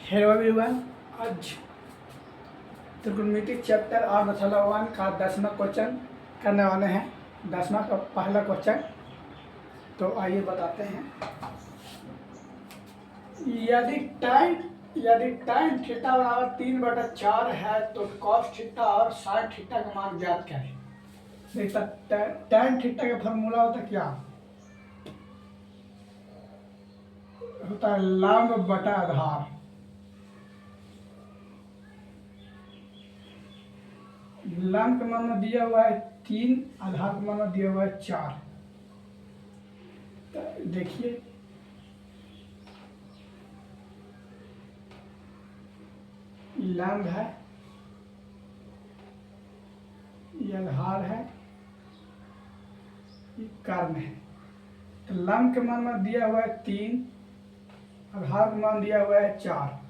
Hello everyone. आज त्रिकोणमिति chapter और दशमलव 1 का 10वां क्वेश्चन करने वाले हैं। 10वां का पहला क्वेश्चन तो आइए बताते हैं। यदि tan थीटा बराबर 3/4 है तो cos थीटा और sin थीटा का मान ज्ञात करें। देखता tan थीटा का फॉर्मूला होता क्या होता है? लंब बटा आधार। लंब का मान दिया हुआ है 3, आधार का मान दिया हुआ है 4। तो देखिए लंब है, ये आधार है, ये कर्ण है। तो लंब के मान में दिया हुआ है 3, आधार का मान दिया हुआ है 4।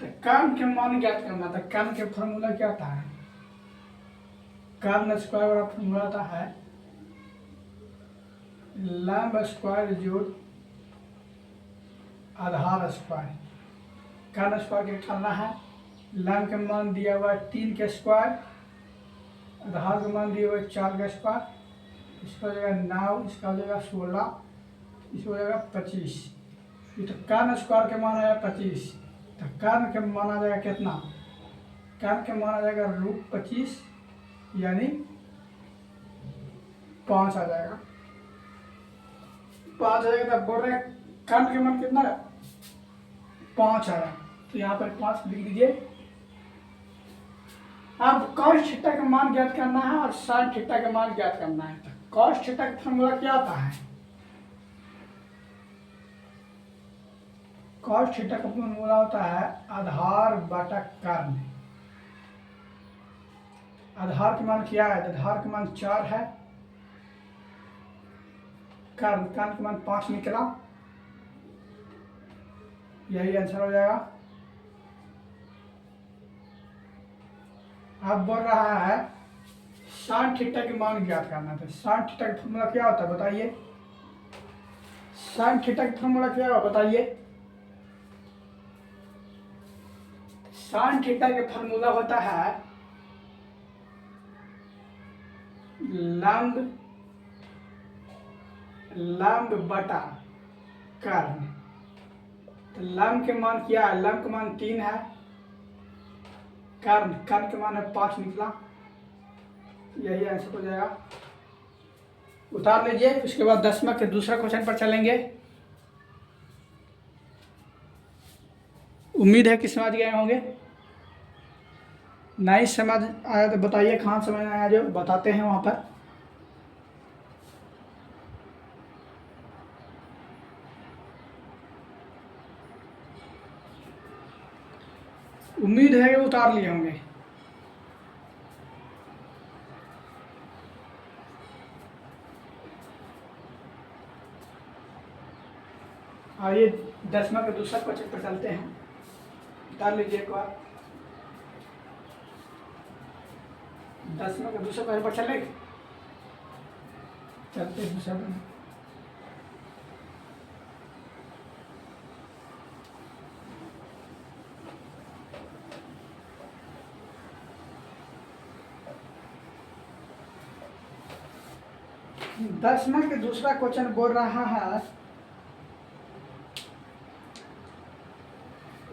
तो कर्ण के मान ज्ञात करना था। कर्ण के फॉर्मूला क्या था? कर्ण स्क्वायर वाला फॉर्मूला था है लंब स्क्वायर जोड़ आधार स्क्वायर। कर्ण स्क्वायर के करना है, लंब के मान दिया हुआ है 3 के स्क्वायर, आधार का मान दिया हुआ है 4 का स्क्वायर। इसका हो जाएगा 9, इसका हो जाएगा 16, इसका हो जाएगा 25। ये तो कर्ण स्क्वायर के मान आया 25। तो कर्ण के मान आ जाएगा कितना? कर्ण के मान आ जाएगा √25 यानी 5 आ जाएगा। 5 आ जाएगा। तब बोल रहे हैं कर्ण के मान कितना है? 5 आया। तो यहाँ पर 5 लिख दीजिए। अब cos थीटा का मान ज्ञात करना है और sin थीटा का मान ज्ञात करना है। तो cos थीटा का फॉर्मूला क्या आता है? cos थीटा का फॉर्मूला होता है आधार बटा कर्ण। आधार का मान क्या है? आधार का मान 4 है, कर्ण का मान 5 निकला, यही आंसर हो जाएगा। अब बोल रहा है sin थीटा के मान ज्ञात करना था। sin थीटा का फॉर्मूला क्या होता है बताइए? sin थीटा का फॉर्मूला क्या होगा बताइए? sin थीटा का फॉर्मूला होता है लंब बटा कर्ण। तो लंब के मान क्या है? लंब का मान 3 है, कर्ण के मान है 5 निकला, यही आंसर हो जाएगा। उतार लीजिए। उसके बाद 10वां के दूसरा क्वेश्चन पर चलेंगे। उम्मीद है कि समझ गए होंगे। नहीं समझ आया तो बताइए कहाँ समझ आया, जो बताते हैं वहाँ पर। उम्मीद है कि उतार लिए होंगे। आइए 10वां के दूसरा क्वेश्चन पर चलते हैं। उतार लीजिए एक बार। 10वां के दूसरा क्वेश्चन पर चले चलते हैं दूसरा। 10वां के दूसरा क्वेश्चन बोल रहा है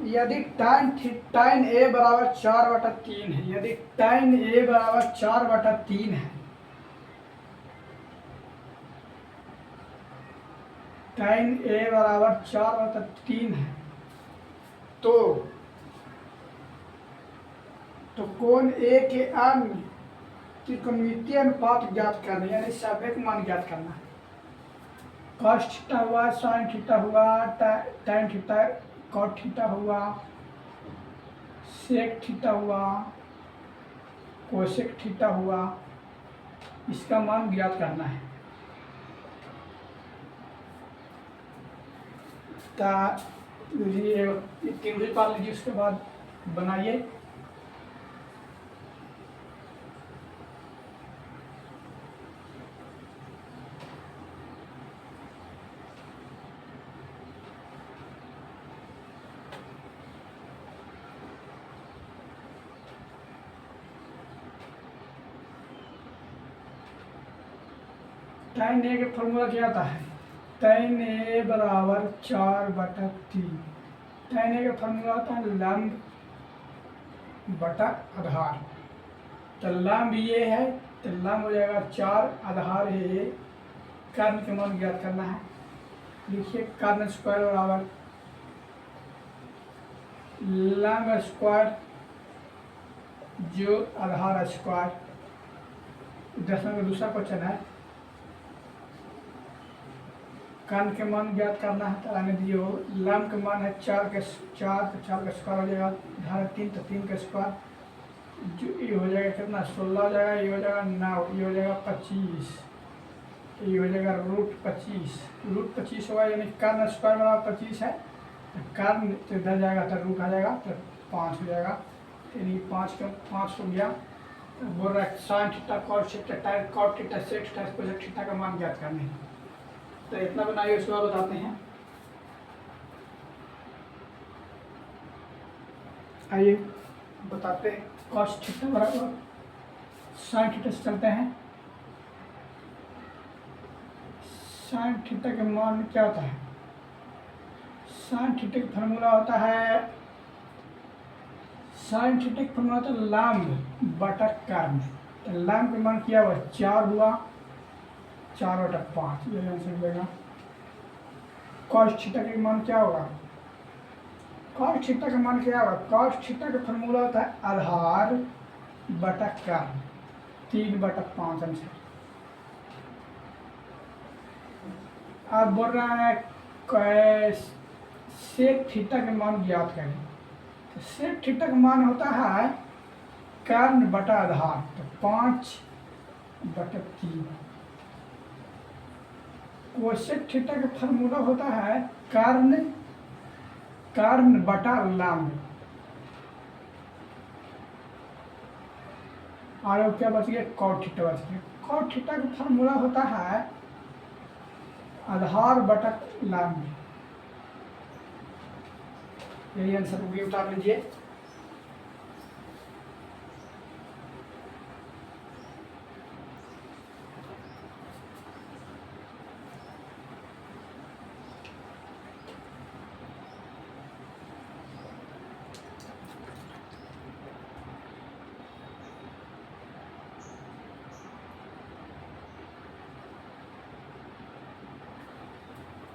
यदि tan a बराबर 4/3 है। यदि tan a बराबर 4/3 है, tan a बराबर 4/3 है, तो कोण a के अन्य त्रिकोणमितीय अनुपात ज्ञात करना, यानी सभ्यक मान ज्ञात करना है। cos थीटा हुआ, sin थीटा हुआ, tan थीटा, cot थीटा हुआ, sec थीटा हुआ, cosec थीटा हुआ, इसका मान ज्ञात करना है। ये त्रिभुज पाल लीजिए, उसके बाद बनाइए। tan ए का फॉर्मूला क्या आता है? tan ए बराबर 4/3। tan ए का फॉर्मूला होता है लंब बटा आधार। तो लंब ये है तो लंब हो जाएगा 4, आधार है ये। कर्ण के मान ज्ञात करना है। लिखिए कर्ण स्क्वायर बराबर लंब स्क्वायर जो आधार स्क्वायर। 10वें का दूसरा क्वेश्चन है। कर्ण के मान ज्ञात करना है तो आने दिए हो। लंब का मान है 4 तो 4 का स्क्वायर हो जाएगा। आधार 3 तो 3 का स्क्वायर जो ये हो जाएगा कितना 16 हो जाएगा। ये हो जाएगा 9, ये हो जाएगा 25, ये हो जाएगा √25 होगा। यानी कर्ण स्क्वायर बराबर 25 है। कर्ण तो इधर जाएगा तो रूट आ जाएगा तो 5 हो जाएगा। यानी 5 का 5 हो गया। तो बोल रहा है sine theta cos theta cot theta sec theta cosec theta का मान ज्ञात करने हैं। तो इतना बनाइए उसके बाद बताते हैं। आइए बताते हैं। कॉस थीटा बराबर साइन थीटा से चलते हैं। साइन थीटा के मान क्या होता है? साइन थीटा का फॉर्मूला होता है साइन थीटा का फॉर्मूला होता है लंब बटा कर्ण। तो लंब का मान क्या हुआ 4 हुआ, 4/5 ये आंसर मिलेगा। कॉस थीटा का मान क्या होगा? कॉस थीटा का मान क्या होगा? कॉस थीटा का फॉर्मूला होता है आधार बटा कर्ण 3/5 आंसर। आप बोल रहा है सेक थीटा का मान ज्ञात करें। तो सेक थीटा का मान होता है कर्ण बटा आधार। तो 5/3। कोसेक थीटा का फॉर्मूला होता है कर्ण बटा लंब। और क्या बच गया? कॉट थीटा बच गया। कॉट थीटा का फॉर्मूला होता है आधार बटा लंब। यही आंसर होगी, उतार लीजिए।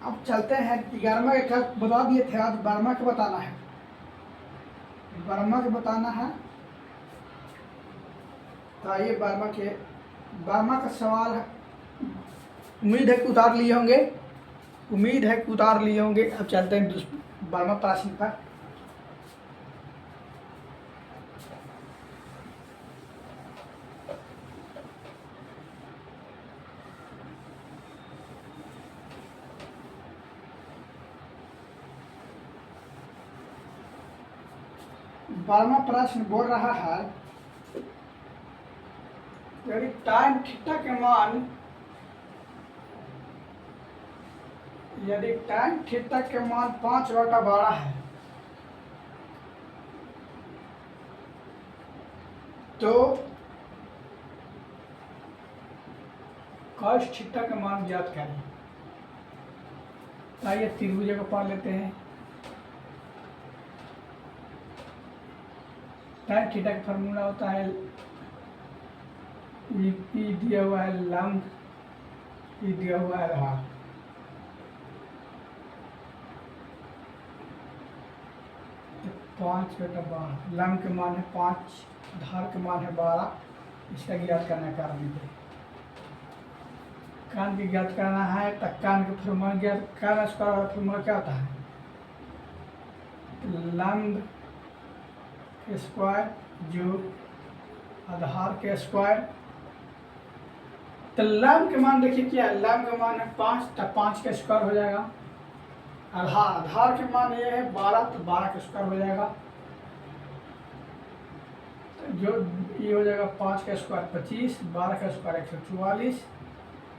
अब चलते हैं 11वां का बता दिए थे, आज 12वां का बताना है। 12वां का बताना है। तो आइए 12वां का सवाल है। उम्मीद है कि उतार लिए होंगे। अब चलते हैं 12वां प्रश्न पर। बारहवां प्रश्न बोल रहा है यदि tan थीटा के मान 5/12 है तो cos थीटा का मान ज्ञात करें। आइए त्रिभुज को पा लेते हैं। tan थीटा का फॉर्मूला होता है ई दिया हुआ है लंब, ई दिया हुआ है आधार। तो 5/12 लंब के मान है 5, आधार के मान है 12। इसका ज्ञात करना है कारण को। कान की ज्ञात करना है तो कान के फॉर्मूला ज्ञात कान स्क्वायर फॉर्मूला क्या होता है? लंब के स्क्वायर जो आधार के स्क्वायर। तो लंब के मान देखिए क्या है? लंब का मान है 5 तो 5 का स्क्वायर हो जाएगा। आधार के मान ये है 12 तो 12 का स्क्वायर हो जाएगा। तो जो ये हो जाएगा 5 का स्क्वायर 25, 12 का स्क्वायर 144।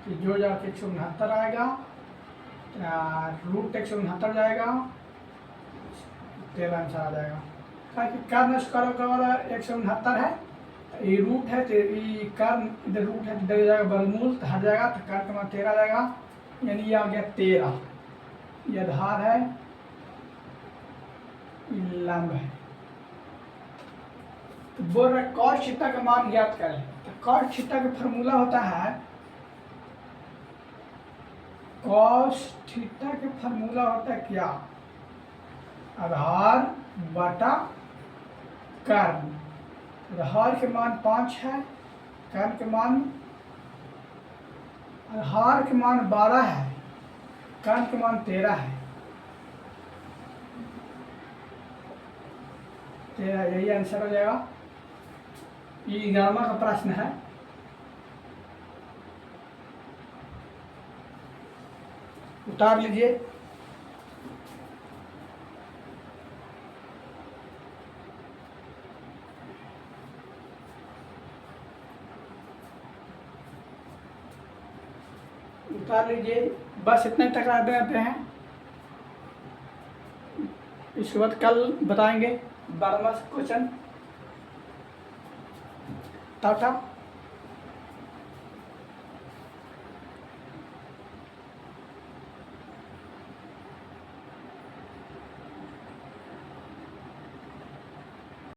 तो जो जाके 169 आएगा, √169 जाएगा, 13 आंसर आ जाएगा। ताकि कर्ण स्क्वायर का 169 है ये रूट है तो ये कर्ण, इधर रूट है तो इधर जाएगा बलमूल तो हट जाएगा, तो कर्ण का मान 13 आ जाएगा, यानी ये आ गया 13। ये आधार है, ये लंब है। तो बोल रहे कॉस थीटा का मान ज्ञात करें। तो कॉस थीटा का फॉर्मूला होता है, कॉस थीटा का फॉर्मूला होता है क्या, आधार बटा कर्ण। आधार के मान 5 है, कर्ण के मान, आधार के मान 12 है, कर्ण के मान 13 है, 13, यही आंसर हो जाएगा। ये 11वां का प्रश्न है। उतार लीजिए। उतार लीजिए, बस इतने तक रह देते हैं। इसके बाद कल बताएंगे 12वां क्वेश्चन। टाटा।